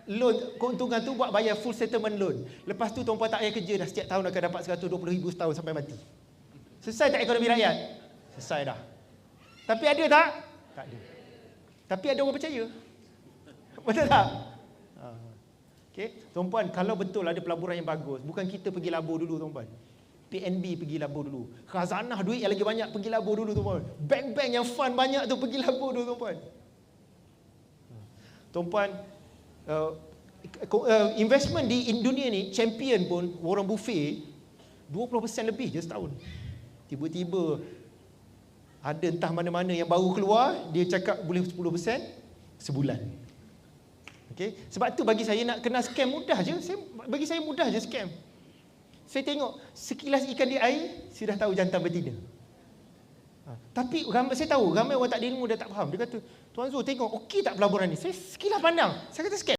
loan, keuntungan tu buat bayar full settlement loan. Lepas tu tuan-puan tak payah kerja dah, setiap tahun akan dapat 120,000 setahun sampai mati. Selesai tak ekonomi rakyat? Selesai dah. Tapi ada tak? Tak ada. Tapi ada orang percaya. Betul tak? Okay. Tuan-puan, kalau betul ada pelaburan yang bagus, bukan kita pergi labur dulu tuan-puan. PNB pergi labur dulu. Khazanah duit yang lagi banyak pergi labur dulu tuan-puan. Bank-bank yang fund banyak tu pergi labur dulu tuan-puan. Tuan-puan, investment di dunia ni, champion pun, Warren Buffett, 20% lebih je setahun. Tiba-tiba ada entah mana-mana yang baru keluar, dia cakap boleh 10% sebulan. Okay? Sebab tu bagi saya nak kena scam mudah je. Bagi saya mudah je scam. Saya tengok sekilas ikan di air, saya dah tahu jantan betina. Tapi saya tahu ramai orang tak ada ilmu, dah tak faham. Dia kata, Tuan Zul tengok okey tak pelaburan ni? Saya sekilas pandang, saya kata scam.